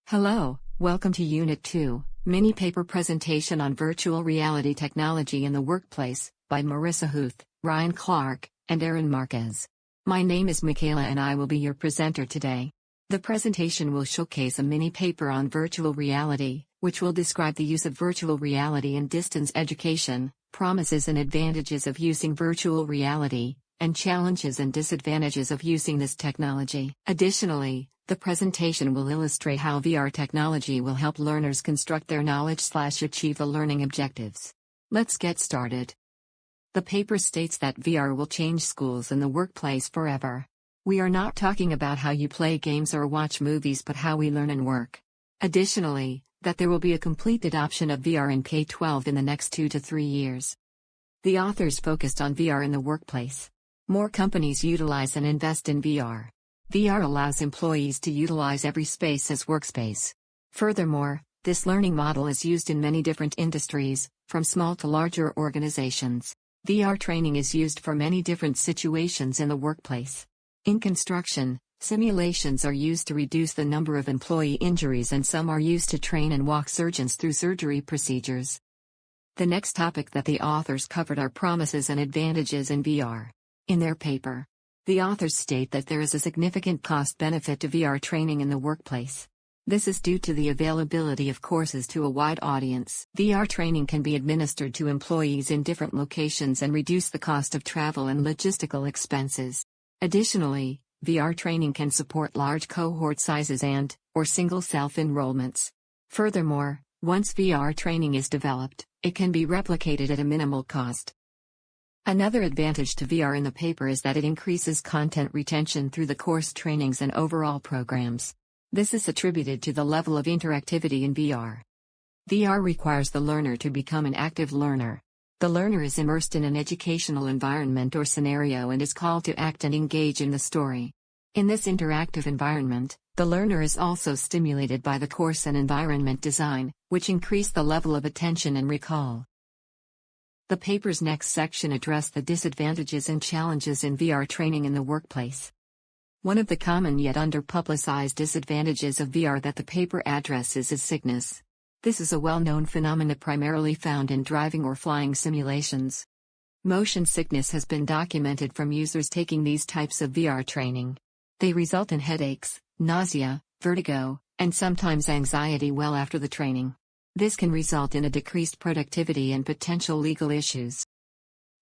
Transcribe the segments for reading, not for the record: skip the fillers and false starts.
Hello, welcome to Unit 2, Mini Paper Presentation on Virtual Reality Technology in the Workplace, by Marissa Huth, Ryan Clark, and Aaron Marquez. My name is Michaela and I will be your presenter today. The presentation will showcase a mini paper on virtual reality, which will describe the use of virtual reality in distance education, promises and advantages of using virtual reality, and challenges and disadvantages of using this technology. Additionally, the presentation will illustrate how VR technology will help learners construct their knowledge/achieve the learning objectives. Let's get started. The paper states that VR will change schools and the workplace forever. We are not talking about how you play games or watch movies but how we learn and work. Additionally, that there will be a complete adoption of VR in K-12 in the next 2 to 3 years. The authors focused on VR in the workplace. More companies utilize and invest in VR. VR allows employees to utilize every space as workspace. Furthermore, this learning model is used in many different industries, from small to larger organizations. VR training is used for many different situations in the workplace. In construction, simulations are used to reduce the number of employee injuries and some are used to train and walk surgeons through surgery procedures. The next topic that the authors covered are promises and advantages in VR. In their paper, the authors state that there is a significant cost benefit to VR training in the workplace. This is due to the availability of courses to a wide audience. VR training can be administered to employees in different locations and reduce the cost of travel and logistical expenses. Additionally, VR training can support large cohort sizes or single self-enrollments. Furthermore, once VR training is developed, it can be replicated at a minimal cost. Another advantage to VR in the paper is that it increases content retention through the course trainings and overall programs. This is attributed to the level of interactivity in VR. VR requires the learner to become an active learner. The learner is immersed in an educational environment or scenario and is called to act and engage in the story. In this interactive environment, the learner is also stimulated by the course and environment design, which increase the level of attention and recall. The paper's next section addressed the disadvantages and challenges in VR training in the workplace. One of the common yet under-publicized disadvantages of VR that the paper addresses is sickness. This is a well-known phenomenon primarily found in driving or flying simulations. Motion sickness has been documented from users taking these types of VR training. They result in headaches, nausea, vertigo, and sometimes anxiety well after the training. This can result in a decreased productivity and potential legal issues.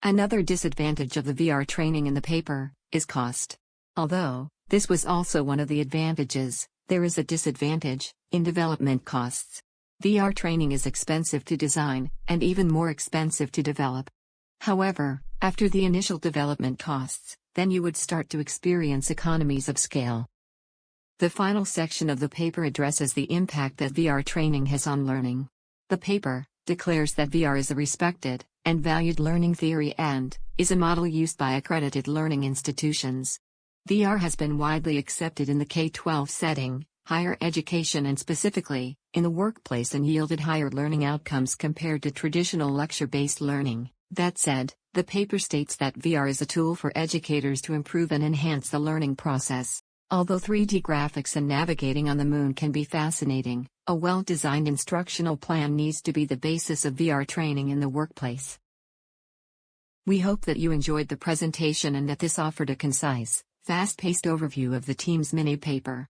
Another disadvantage of the VR training in the paper is cost. Although this was also one of the advantages, there is a disadvantage in development costs. VR training is expensive to design, and even more expensive to develop. However, after the initial development costs, then you would start to experience economies of scale. The final section of the paper addresses the impact that VR training has on learning. The paper declares that VR is a respected and valued learning theory and is a model used by accredited learning institutions. VR has been widely accepted in the K-12 setting, higher education and specifically in the workplace and yielded higher learning outcomes compared to traditional lecture-based learning. That said, the paper states that VR is a tool for educators to improve and enhance the learning process. Although 3D graphics and navigating on the moon can be fascinating, a well-designed instructional plan needs to be the basis of VR training in the workplace. We hope that you enjoyed the presentation and that this offered a concise, fast-paced overview of the team's mini paper.